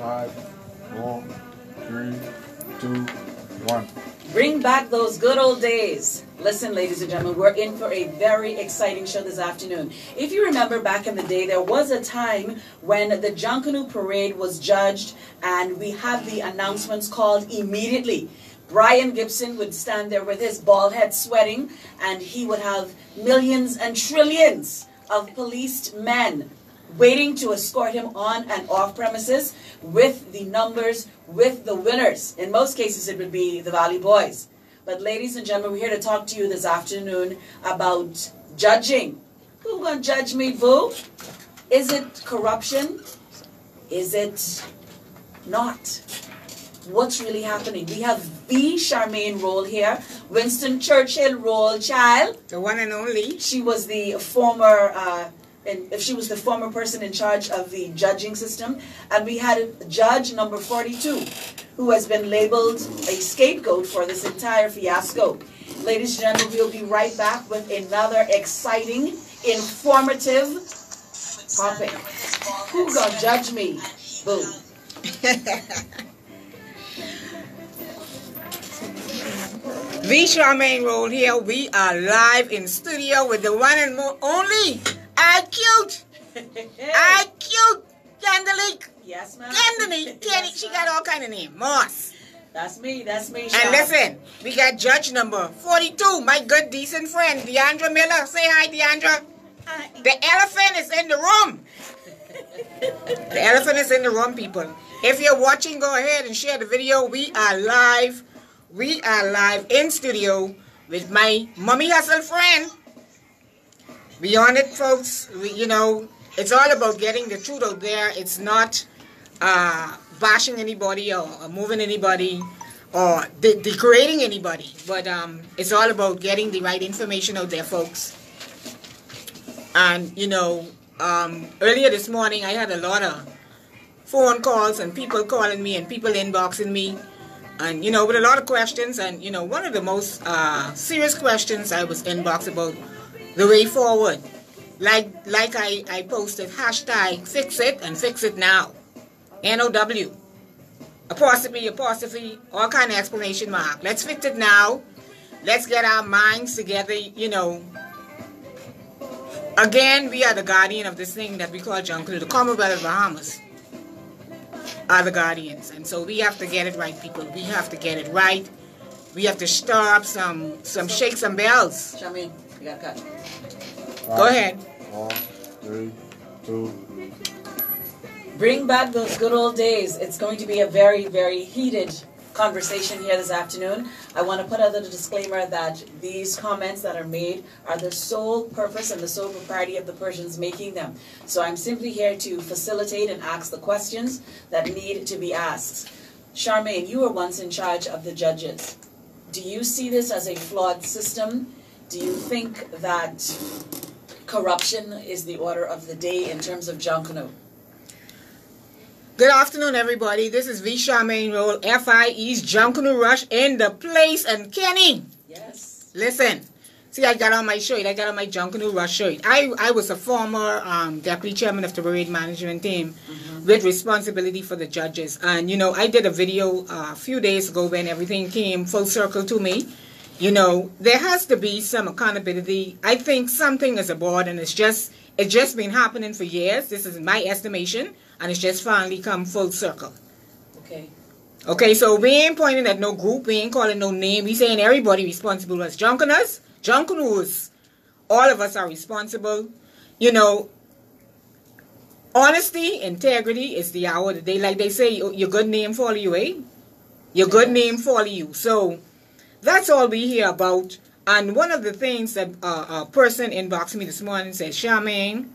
5, 4, 3, 2, 1. Bring back those good old days. Listen, ladies and gentlemen, we're in for a very exciting show this afternoon. If you remember back in the day, there was a time when the Junkanoo Parade was judged and we had the announcements called immediately. Brian Gibson would stand there with his bald head sweating, and he would have millions and trillions of policed men waiting to escort him on and off premises with the numbers, with the winners. In most cases, it would be the Valley Boys. But ladies and gentlemen, we're here to talk to you this afternoon about judging. Who gonna judge me, boo? Is it corruption? Is it not? What's really happening? We have V. Charmaine Roll here. Winston Churchill Roll, child. The one and only. She was the former she was the former person in charge of the judging system. And we had judge number 42, who has been labeled a scapegoat for this entire fiasco. Ladies and gentlemen, we'll be right back with another exciting, informative topic. Who gonna judge me? Boo. V. Charmaine Roll here. We are live in studio with the one and only I-Cute. I-Cute Candelique. Yes, ma'am. Candelique. Yes, she got all kind of name. Moss. That's me. That's me. And listen, we got judge number 42, my good, decent friend, Deandra Miller. Say hi, Deandra. Hi. The elephant is in the room. The elephant is in the room, people. If you're watching, go ahead and share the video. We are live. We are live in studio with my Mommy Hustle friend. We on it, folks. It's all about getting the truth out there. It's not bashing anybody or moving anybody or degrading anybody. But it's all about getting the right information out there, folks. And, earlier this morning, I had a lot of phone calls and people calling me and people inboxing me. And, with a lot of questions. And, one of the most serious questions I was inboxed about the way forward. Like I posted, hashtag fix it and fix it now. NOW. Apostrophe, all kind of exclamation mark. Let's fix it now. Let's get our minds together, Again, we are the guardian of this thing that we call Junkanoo, the Commonwealth of Bahamas. Are the guardians, and so we have to get it right, people. We have to get it right. We have to stir up some shake some bells. Charmaine, you got cut. Go ahead. 4, 3, 2. Bring back those good old days. It's going to be a very, very heated conversation here this afternoon. I want to put out the disclaimer that these comments that are made are the sole purpose and the sole propriety of the persons making them. So I'm simply here to facilitate and ask the questions that need to be asked. Charmaine, you were once in charge of the judges. Do you see this as a flawed system? Do you think that corruption is the order of the day in terms of Junkanoo? Good afternoon, everybody. This is V. Charmaine Roll, FIE's Junkanoo Rush in the place. And Kenny, yes. Listen. See, I got on my shirt. I got on my Junkanoo Rush shirt. I was a former deputy chairman of the parade management team with responsibility for the judges. And, I did a video a few days ago when everything came full circle to me. There has to be some accountability. I think something is aboard, and it's just been happening for years. This is my estimation. And it's just finally come full circle. Okay, so we ain't pointing at no group. We ain't calling no name. We saying everybody responsible as Junkanoos. All of us are responsible. Honesty, integrity is the hour of the day. Like they say, your good name follow you, eh? Your good name follow you. So that's all we hear about. And one of the things that a person inboxed me this morning said, Charmaine,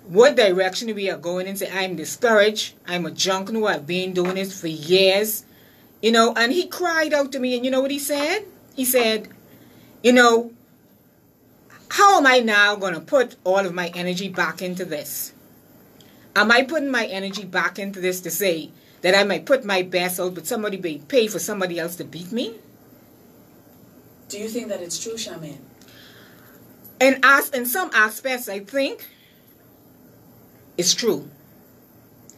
what direction we are going in? Say, I'm discouraged. I'm a Junkanoo. I've been doing this for years. And he cried out to me, and you know what he said? He said, how am I now going to put all of my energy back into this? Am I putting my energy back into this to say that I might put my best out, but somebody may pay for somebody else to beat me? Do you think that it's true, Charmaine? And in some aspects, I think it's true.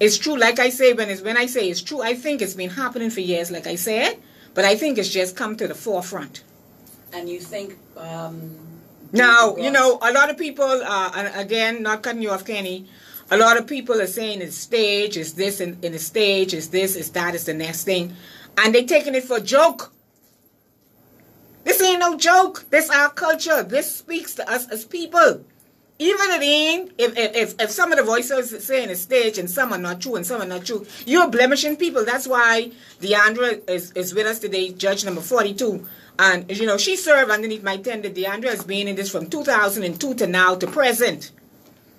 It's true, like I say, when I say it's true, I think it's been happening for years, like I said, but I think it's just come to the forefront. And you think... now, you know, a lot of people, and again, not cutting you off, Kenny, a lot of people are saying it's stage, it's this, in the stage, it's this, it's that, it's the next thing, and they're taking it for a joke. This ain't no joke. This our culture. This speaks to us as people. Even it ain't, if some of the voices are saying it's stage and some are not true and some are not true, you're blemishing people. That's why Deandra is with us today, judge number 42. And, you know, she served underneath my tender. Deandra has been in this from 2002 to now to present.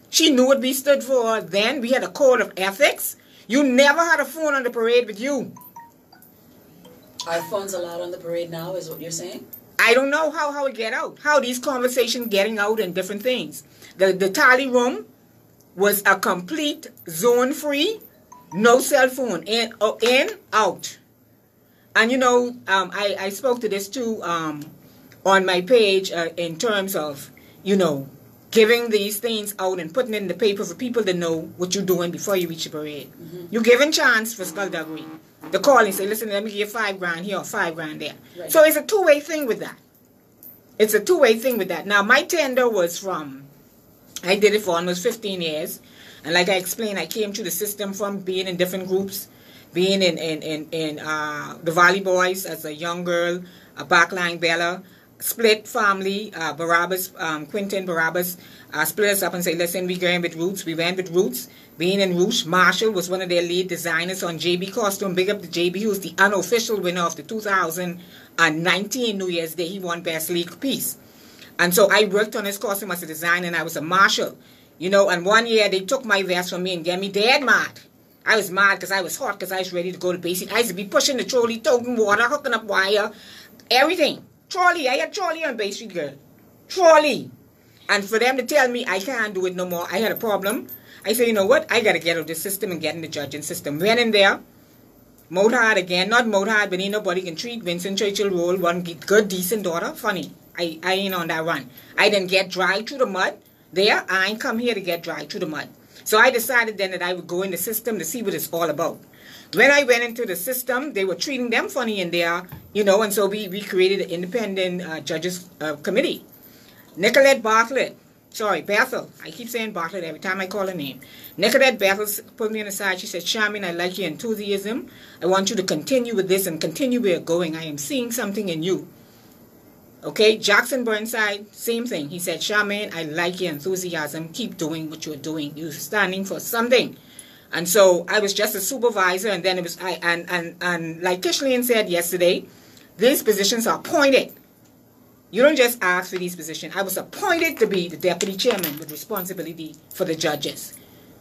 She knew what we stood for then. We had a code of ethics. You never had a phone on the parade with you. Are phones allowed on the parade now, is what you're saying? I don't know how it get out. How these conversations getting out and different things. The tally room was a complete zone free, no cell phone, in, out. And you know, I spoke to this too on my page in terms of, you know, giving these things out and putting it in the paper for people to know what you're doing before you reach the parade. You're giving chance for skullduggery. The call and say, listen, let me give you $5,000 here or $5,000 there. Right. So it's a two-way thing with that. It's a two-way thing with that. Now, my tender was from, I did it for almost 15 years. And like I explained, I came through the system from being in different groups, being in the Valley Boys as a young girl, a backline Bella, split family, Barabbas, Quentin Barabbas, split us up and say, listen, we going with Roots. We went with Roots. Being in Roots, Marshall was one of their lead designers on JB costume. Big up to JB, who's the unofficial winner of the 2019 New Year's Day. He won Best League Piece. And so I worked on his costume as a designer, and I was a marshal. You know, and one year they took my vest from me and get me dead mad. I was mad because I was hot, because I was ready to go to basic. I used to be pushing the trolley, toting water, hooking up wire, everything. Trolley, I had trolley on Bay Street, girl. Trolley. And for them to tell me I can't do it no more, I had a problem. I said, you know what? I got to get out of this system and get in the judging system. Went in there. Mowed hard again. Not mowed hard, but ain't nobody can treat. Vincent Churchill role. One good, decent daughter. Funny. I ain't on that run. I didn't get dry through the mud. There, I ain't come here to get dry through the mud. So I decided then that I would go in the system to see what it's all about. When I went into the system, they were treating them funny in there, you know, and so we created an independent judges committee. Nicolette Bartlett, sorry, Bethel. I keep saying Bartlett every time I call her name. Nicolette Bethel put me on the side. She said, Charmaine, I like your enthusiasm. I want you to continue with this and continue where you're going. I am seeing something in you. Okay, Jackson Burnside, same thing. He said, Charmaine, I like your enthusiasm. Keep doing what you're doing. You're standing for something. And so I was just a supervisor, and then it was and like Kishlene said yesterday, these positions are appointed. You don't just ask for these positions. I was appointed to be the deputy chairman with responsibility for the judges.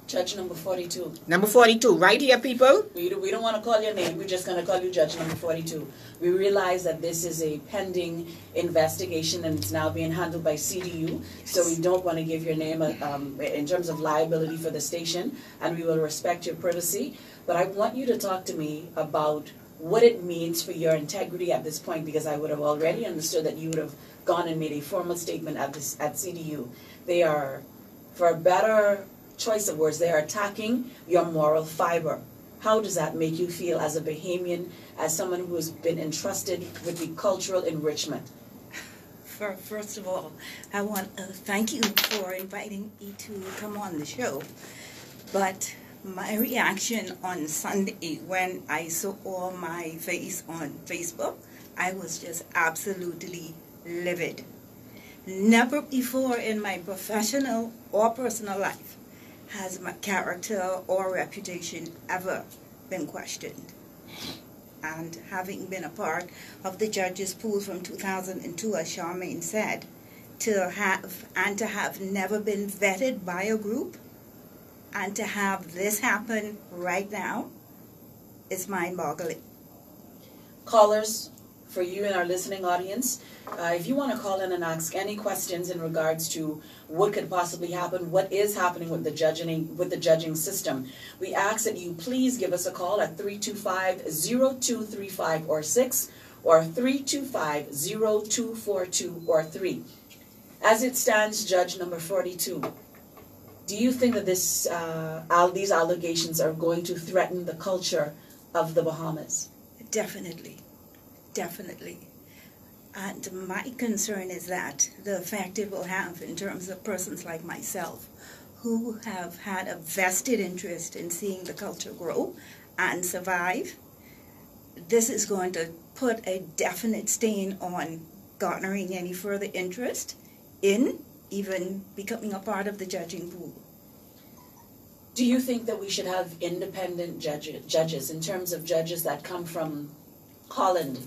Judge number 42. Number 42, right here, people. We don't want to call your name. We're just going to call you Judge number 42. We realize that this is a pending investigation and it's now being handled by CDU. So we don't want to give your name in terms of liability for the station, and we will respect your privacy. But I want you to talk to me about what it means for your integrity at this point, because I would have already understood that you would have gone and made a formal statement at CDU. They are, for a better choice of words, they are attacking your moral fiber. How does that make you feel as a Bahamian, as someone who has been entrusted with the cultural enrichment? First of all, I want to thank you for inviting me to come on the show. But my reaction on Sunday when I saw my face on Facebook, I was just absolutely livid. Never before in my professional or personal life has my character or reputation ever been questioned. And having been a part of the judges' pool from 2002, as Charmaine said, to have never been vetted by a group, and to have this happen right now is mind-boggling. Callers, for you and our listening audience, if you want to call in and ask any questions in regards to what could possibly happen, what is happening with the judging system, we ask that you please give us a call at 325-0235 or 6 or 325-0242 or 3. As it stands, Judge number 42, Do you think that these allegations are going to threaten the culture of the Bahamas? Definitely. Definitely. And my concern is that the effect it will have in terms of persons like myself who have had a vested interest in seeing the culture grow and survive. This is going to put a definite stain on garnering any further interest in even becoming a part of the judging pool. Do you think that we should have independent judges in terms of judges that come from Holland,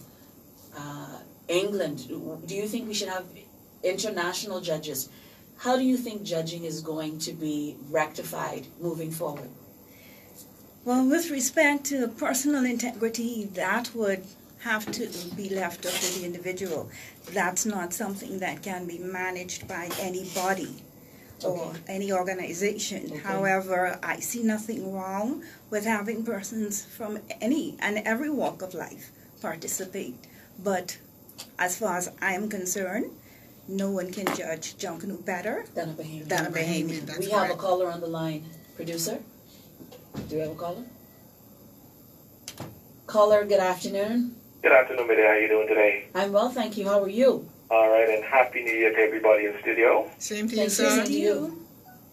England? Do you think we should have international judges? How do you think judging is going to be rectified moving forward? Well, with respect to personal integrity, that would have to be left up to the individual. That's not something that can be managed by any body or any organization. Okay. However, I see nothing wrong with having persons from any and every walk of life participate. But as far as I am concerned, no one can judge Junkanoo better Than a Bahamian. than a Bahamian. That's We have a correct. caller on the line. Producer? Do we have a caller? Caller, good afternoon. Good afternoon, Midday. How are you doing today? I'm well, thank you. How are you? All right, and Happy New Year to everybody in studio. Same to you, Thank you, sir. sir. You.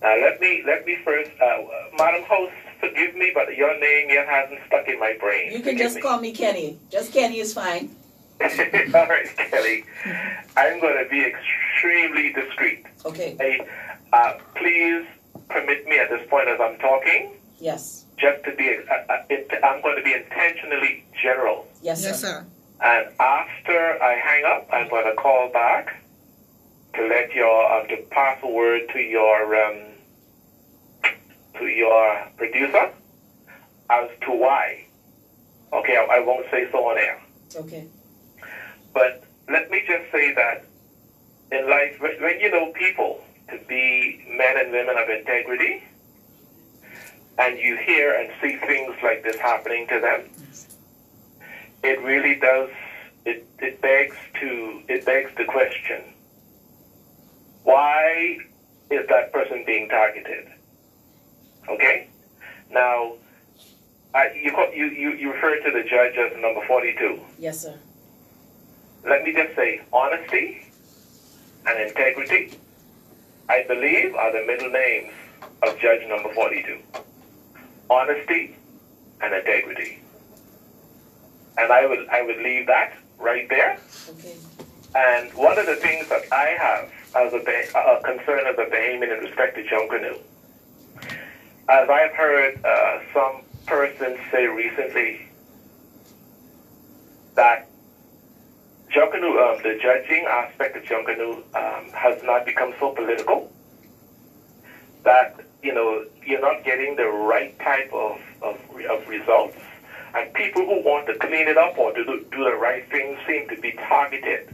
Let me first, Madam Host, forgive me, but your name yet hasn't stuck in my brain. You can Forgive just me. call me Kenny. Just Kenny is fine. All right, Kelly. I'm going to be extremely discreet. Okay. Please permit me at this point as I'm talking, Yes. just to be, I'm going to be intentionally general. Yes, Yes, sir. sir. And after I hang up, I'm going to call back to let to pass a word to your producer as to why. Okay, I won't say so on air. Okay. But let me just say that in life, when you know people to be men and women of integrity, and you hear and see things like this happening to them, it really does, it begs the question, why is that person being targeted? Okay? Now, you referred to the judge as number 42. Yes, sir. Let me just say, honesty and integrity, I believe, are the middle names of judge number 42. Honesty and integrity. And I would leave that right there. Okay. And one of the things that I have as a concern as a Bahamian in respect to Junkanoo, as I've heard some persons say recently that Junkanoo, the judging aspect of Junkanoo has not become so political that, you're not getting the right type of results. And people who want to clean it up or to do the right thing seem to be targeted.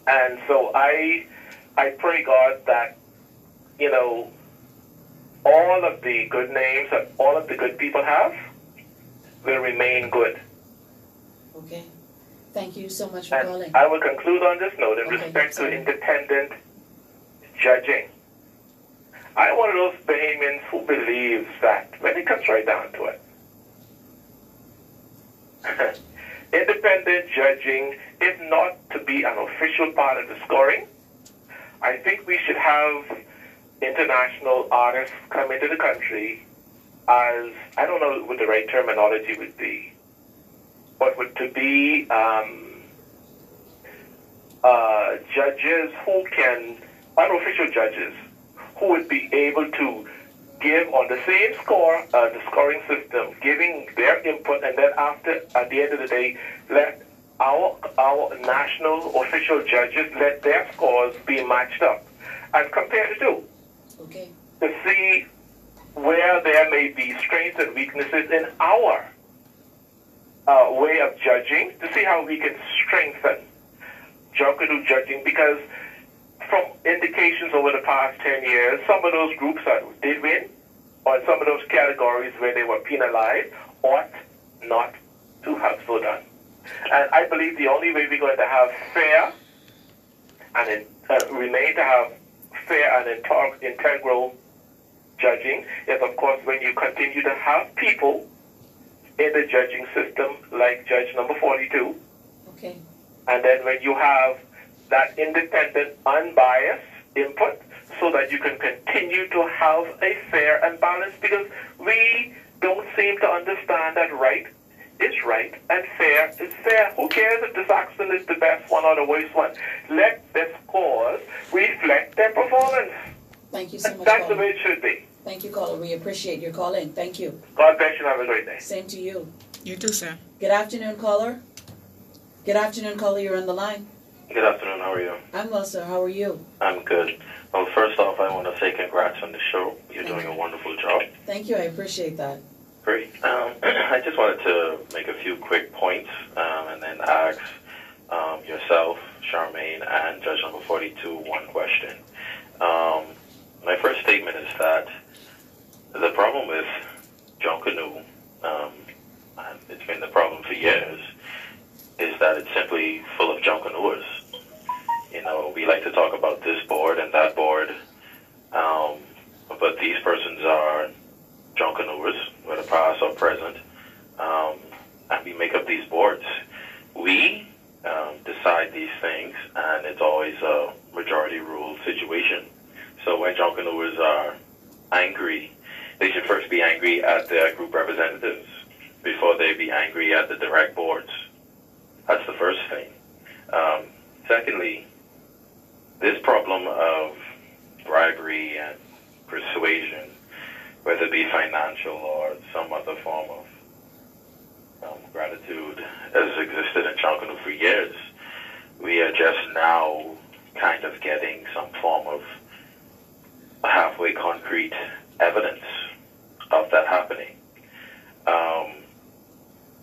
And so I pray God that, all of the good names that all of the good people have will remain good. Okay. Thank you so much for And calling. I will conclude on this note in Okay, respect to sorry. independent judging. I'm one of those Bahamians who believes that when it comes right down to it, independent judging is not to be an official part of the scoring. I think we should have international artists come into the country as, I don't know what the right terminology would be, but to be judges who can, unofficial judges, who would be able to give on the same score, the scoring system, giving their input, and then at the end of the day, let our national official judges let their scores be matched up and compare the two. Okay. To see where there may be strengths and weaknesses in our way of judging, to see how we can strengthen Junkanoo judging, because from indications over the past 10 years, some of those groups that did win, or in some of those categories where they were penalized, ought not to have so done. And I believe the only way we're going to have fair and remain to have fair and integral judging is, of course, when you continue to have people in the judging system, like Judge number 42, Okay. and then when you have that independent, unbiased input, so that you can continue to have a fair and balanced, because we don't seem to understand that right is right and fair is fair. Who cares if this accent is the best one or the worst one? Let this cause reflect their performance. Thank you so much, That's the caller. way it should be. Thank you, caller. We appreciate your call in. Thank you. God bless you. Have a great day. Same to you. You too, sir. Good afternoon, caller. Good afternoon, caller. You're on the line. Good afternoon, how are you? I'm well, sir. How are you? I'm good. Well, first off, I want to say congrats on the show. You're Thank doing you. a wonderful job. Thank you. I appreciate that. Great. I just wanted to make a few quick points and then ask yourself, Charmaine, and Judge number 42 one question. My first statement is that the problem with Junkanoo, and it's been the problem for years, is that it's simply full of Junkanooers. You know, we like to talk about this board and that board, but these persons are Junkanooers, whether past or present, and we make up these boards. We decide these things, and it's always a majority rule situation. So when Junkanooers are angry, they should first be angry at their group representatives before they be angry at the direct boards. That's the first thing. Secondly, this problem of bribery and persuasion, whether it be financial or some other form of gratitude, has existed in Junkanoo for years. We are just now kind of getting some form of halfway concrete evidence of that happening.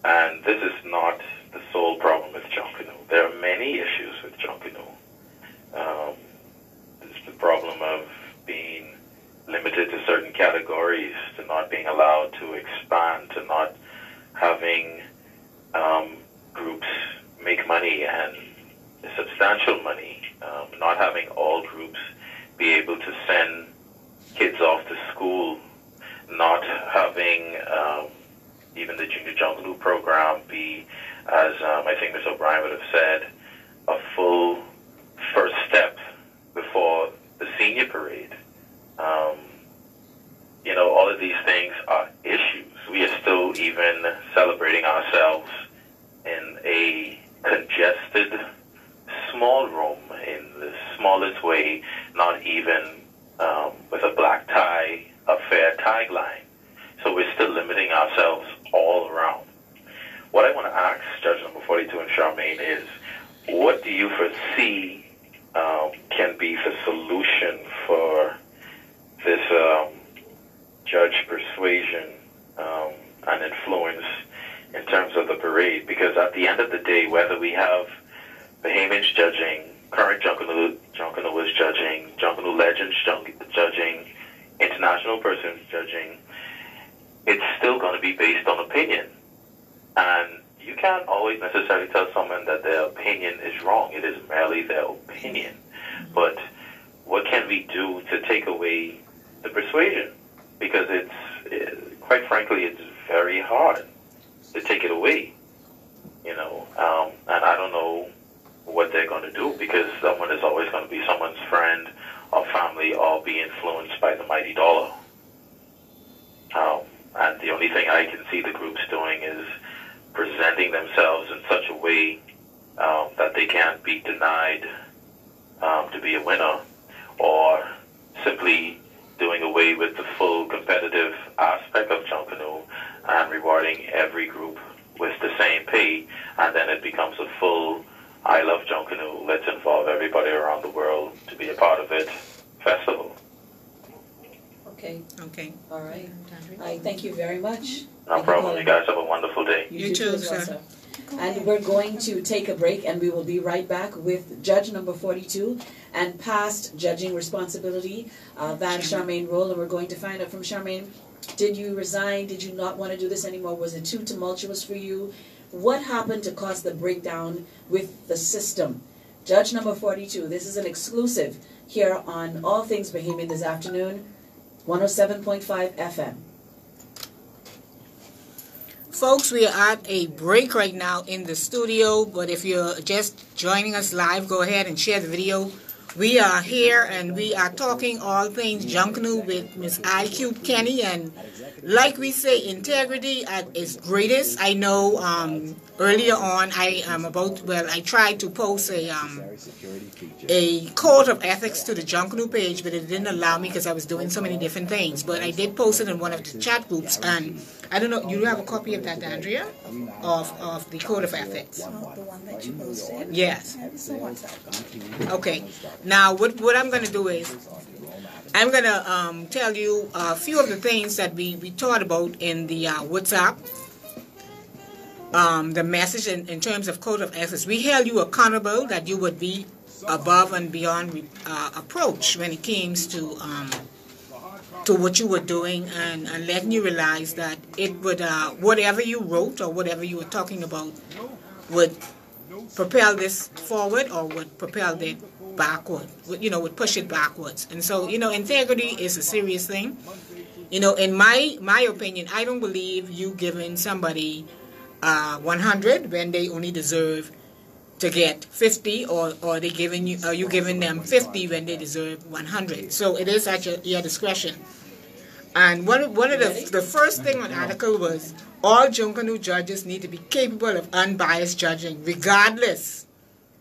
And this is not the sole problem with Junkanoo. There are many issues with Junkanoo. There's the problem of being limited to certain categories, to not being allowed to expand, to not having groups make money and substantial money, not having all groups be able to send kids off to school, not having even the Junior Junkanoo program be, as I think Ms. O'Brien would have said, a full first step before the senior parade. You know, all of these things are issues. We are still even celebrating ourselves in a congested, small room, in the smallest way, not even with a black tie, a fair tagline. So we're still limiting ourselves all around. What I want to ask Judge number 42 and Charmaine is, what do you foresee can be the solution for this judge persuasion and influence in terms of the parade? Because at the end of the day, whether we have Bahamians judging, current Junkanooers judging, Junkanoo legends judging, international persons judging, it's still going to be based on opinion. And you can't always necessarily tell someone that their opinion is wrong. It is merely their opinion. But what can we do to take away the persuasion? Because quite frankly, it's very hard to take it away, you know. And I don't know what they're going to do, because someone is always going to be someone's friend or family or be influenced by the mighty dollar. And the only thing I can see the groups doing is presenting themselves in such a way that they can't be denied to be a winner, or simply doing away with the full competitive aspect of Junkanoo and rewarding every group with the same pay, and then it becomes a full I love Junkanoo, let's involve everybody around the world to be a part of it festival. Okay. Okay. All right. I thank you very much. No problem. You guys have a wonderful day. You too, as well, sir. And we're going to take a break, and we will be right back with Judge number 42 and past judging responsibility, Van Charmaine Roll. And we're going to find out from Charmaine, did you resign? Did you not want to do this anymore? Was it too tumultuous for you? What happened to cause the breakdown with the system? Judge number 42, this is an exclusive here on All Things Bahamian this afternoon. 107.5 FM. Folks, we are at a break right now in the studio, but if you're just joining us live, go ahead and share the video. We are here and we are talking all things Junkanoo with Miss IQ Kenny, and like we say, integrity at its greatest. I know earlier on I tried to post a code of ethics to the Junkanoo page, but it didn't allow me because I was doing so many different things. But I did post it in one of the chat groups, and I don't know, you have a copy of that, Andrea, of the code of ethics? The one that you posted? Yes. WhatsApp. Okay. Now, what I'm going to do is, I'm going to tell you a few of the things that we thought about in the WhatsApp, the message in terms of code of ethics. We held you accountable that you would be above and beyond approach when it came to what you were doing, and letting you realize that it would, whatever you wrote or whatever you were talking about would propel this forward or would propel it backward, would push it backwards. And so, integrity is a serious thing. In my opinion, I don't believe you giving somebody 100 when they only deserve to get 50, or they giving you, you giving them 50 when they deserve 100. So it is at your discretion. And one of the first thing on the article was, all Junkanoo judges need to be capable of unbiased judging, regardless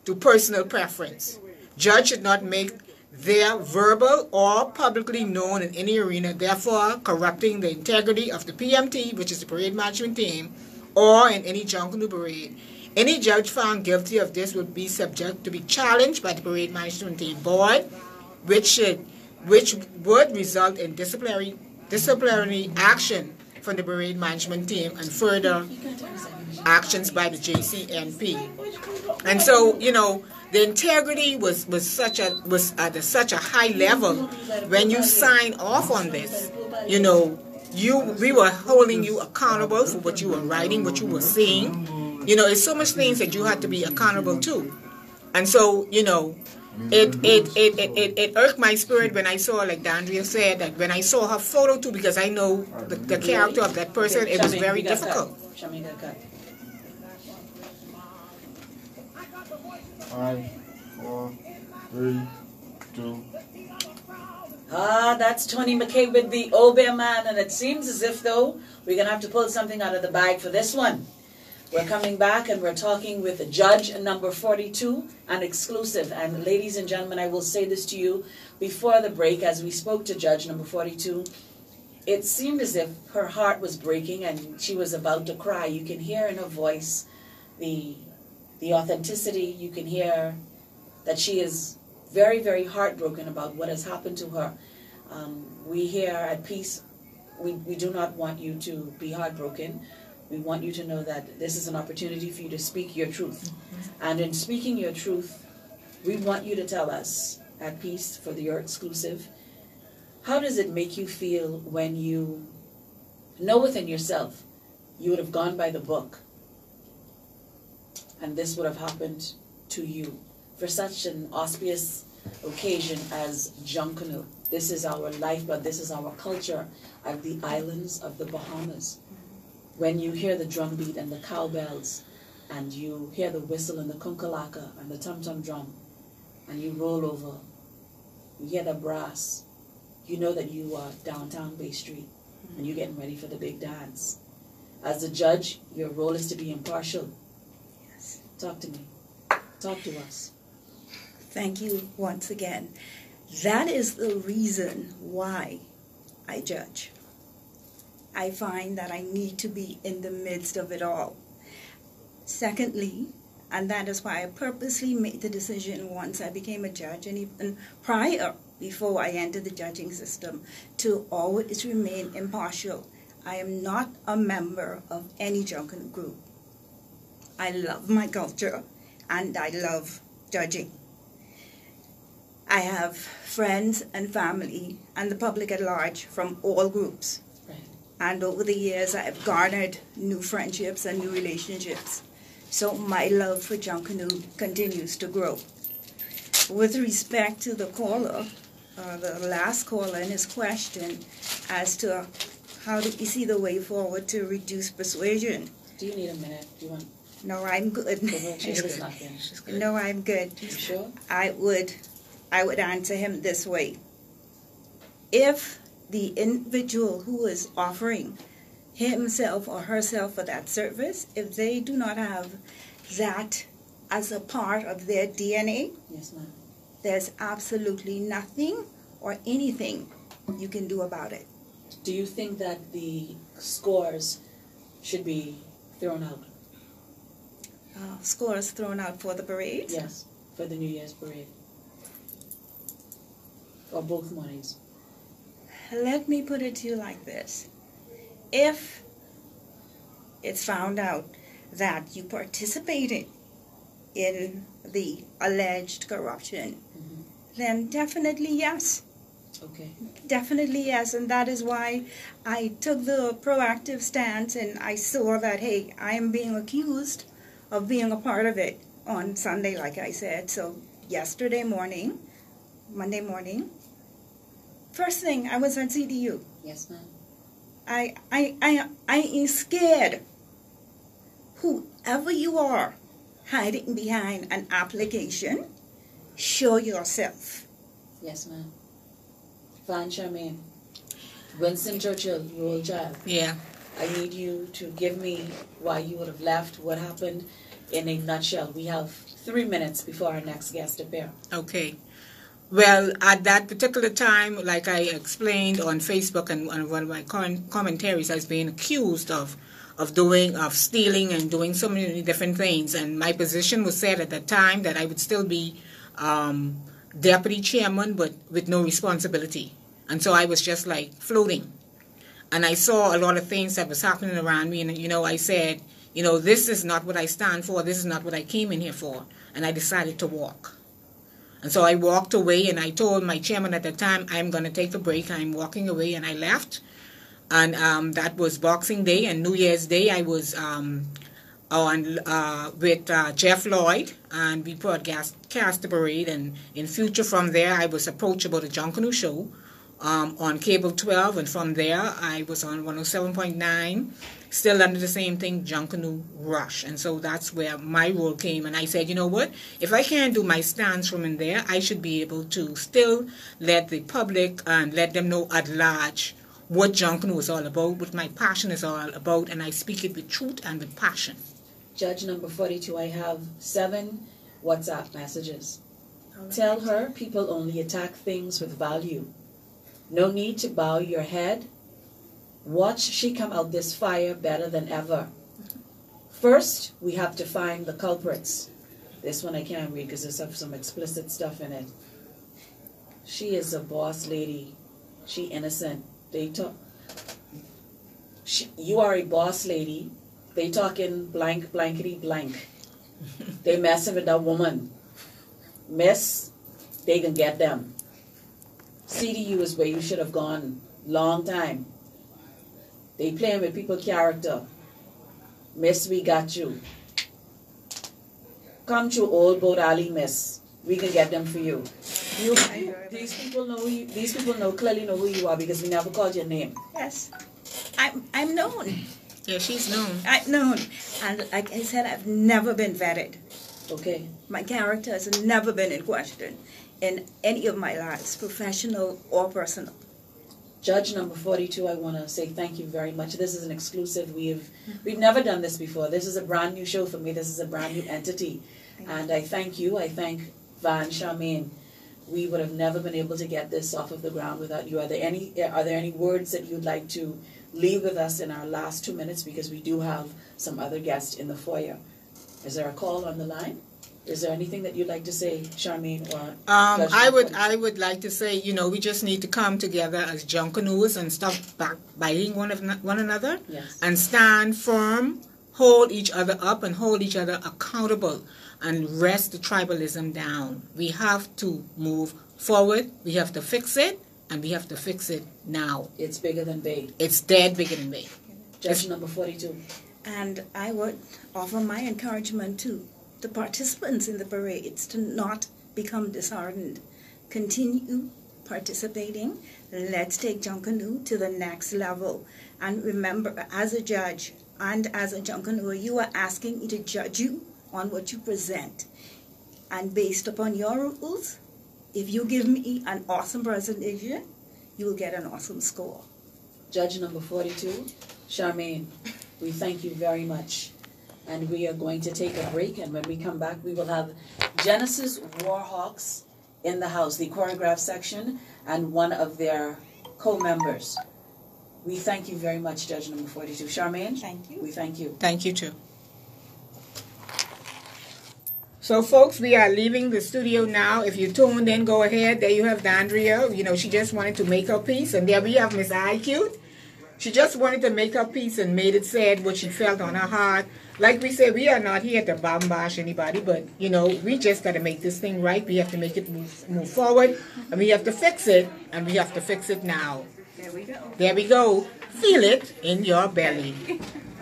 to personal preference. Judge should not make their verbal or publicly known in any arena, therefore corrupting the integrity of the PMT, which is the parade management team, or in any Junkanoo parade. Any judge found guilty of this would be subject to be challenged by the parade management team board, which would result in disciplinary action from the parade management team and further actions by the JCNP. And so, the integrity was at such a high level when you sign off on this. We were holding you accountable for what you were writing, what you were saying. It's so much things that you had to be accountable to. And so, it irked my spirit when I saw, like Dandria said, that when I saw her photo too, because I know the character of that person, it was very difficult. 5, 4, 3, 2. That's Tony McKay with the Obey Man, and it seems as if, though, we're going to have to pull something out of the bag for this one. We're coming back and we're talking with Judge number 42, an exclusive. And ladies and gentlemen, I will say this to you before the break, as we spoke to Judge number 42, it seemed as if her heart was breaking and she was about to cry. You can hear in her voice the authenticity. You can hear that she is very, very heartbroken about what has happened to her. We here at Peace, we do not want you to be heartbroken. We want you to know that this is an opportunity for you to speak your truth. And in speaking your truth, we want you to tell us at Peace, for your exclusive, how does it make you feel when you know within yourself you would have gone by the book and this would have happened to you for such an auspicious occasion as Junkanoo? This is our lifeblood, this is our culture of the islands of the Bahamas. When you hear the drum beat and the cowbells, and you hear the whistle and the kunkalaka and the tum-tum drum, and you roll over, you hear the brass, you know that you are downtown Bay Street, and you're getting ready for the big dance. As a judge, your role is to be impartial. Yes. Talk to me. Talk to us. Thank you once again. That is the reason why I judge. I find that I need to be in the midst of it all. Secondly, and that is why I purposely made the decision once I became a judge, and even prior, before I entered the judging system, to always remain impartial. I am not a member of any Junkanoo group. I love my culture, and I love judging. I have friends and family and the public at large from all groups. And over the years, I have garnered new friendships and new relationships. So my love for Junkanoo continues to grow. With respect to the caller, the last caller in his question as to how do you see the way forward to reduce persuasion. Do you need a minute? Do you want? No, I'm good. She's not finished. No, I'm good. You sure? I would answer him this way. If the individual who is offering himself or herself for that service, if they do not have that as a part of their DNA, Yes, ma'am. there's absolutely nothing or anything you can do about it. Do you think that the scores should be thrown out? Scores thrown out for the parade? Yes, for the New Year's parade. Or both mornings. Let me put it to you like this. If it's found out that you participated in the alleged corruption, then definitely yes. Okay. Definitely yes, and that is why I took the proactive stance and I saw that, hey, I am being accused of being a part of it on Sunday, like I said. So yesterday morning, Monday morning, first thing, I was at CDU. Yes, ma'am. I am scared. Whoever you are hiding behind an application, show yourself. Yes, ma'am. Van Charmaine, Winston Churchill, role child. Yeah. I need you to give me why you would have left, what happened in a nutshell. We have 3 minutes before our next guest appear. Okay. Well, at that particular time, like I explained on Facebook and on one of my commentaries, I was being accused of stealing and doing so many different things. And my position was said at that time that I would still be deputy chairman, but with no responsibility. And so I was just like floating. And I saw a lot of things that was happening around me. And, I said, this is not what I stand for. This is not what I came in here for. And I decided to walk. And so I walked away, and I told my chairman at the time, I'm going to take a break. I'm walking away, and I left. And that was Boxing Day, and New Year's Day I was with Jeff Lloyd, and we broadcast the parade. And in future from there, I was approached about a Junkanoo show on Cable 12, and from there I was on 107.9, still under the same thing, Junkanoo Rush. And so that's where my role came. And I said, you know what, if I can't do my stance from in there, I should be able to still let the public and let them know at large what Junkanoo is all about, what my passion is all about, and I speak it with truth and with passion. Judge number 42, I have 7 WhatsApp messages. Tell her people only attack things with value. No need to bow your head. Watch she come out this fire better than ever. First, we have to find the culprits. This one I can't read because there's some explicit stuff in it. She is a boss lady. She innocent. They talk. You are a boss lady. They talking blank, blankety blank. They messing with that woman. Miss, they can get them. CDU is where you should have gone long time. They playing with people's character. Miss, we got you. Come to Old Boat Alley, miss. We can get them for you. These people know you. These people clearly know who you are because we never called your name. Yes, I'm known. Yeah, she's known. I'm known, and like I said, I've never been vetted. Okay. My character has never been in question in any of my lives, professional or personal. Judge number 42, I want to say thank you very much. This is an exclusive. We've never done this before. This is a brand new show for me. This is a brand new entity. And I thank you. I thank Van Charmaine. We would have never been able to get this off of the ground without you. Are there any words that you'd like to leave with us in our last 2 minutes, because we do have some other guests in the foyer? Is there a call on the line? Is there anything that you'd like to say, Charmaine? Or I would like to say, we just need to come together as Junkanoos and stop backbiting one another. Yes. And stand firm, hold each other up and hold each other accountable, and rest the tribalism down. We have to move forward. We have to fix it, and we have to fix it now. It's bigger than Bay. It's dead bigger than Bay. Judge number 42. And I would offer my encouragement to the participants in the parades to not become disheartened. Continue participating. Let's take Junkanoo to the next level. And remember, as a judge and as a Junkanoo, you are asking me to judge you on what you present. And based upon your rules, if you give me an awesome presentation, you will get an awesome score. Judge number 42, Charmaine, we thank you very much. And we are going to take a break, and when we come back, we will have Genesis Warhawks in the house, the choreograph section, and one of their co-members. We thank you very much, Judge number 42. Charmaine? Thank you. We thank you. Thank you, too. So, folks, we are leaving the studio now. If you tuned in, go ahead. There you have D'Andrea. You know, she just wanted to make her piece. And there we have Miss IQ. She just wanted to make her piece and made it said what she felt on her heart. Like we said, we are not here to bombash anybody, but, you know, we just got to make this thing right. We have to make it move forward, and we have to fix it, and we have to fix it now. There we go. There we go. Feel it in your belly.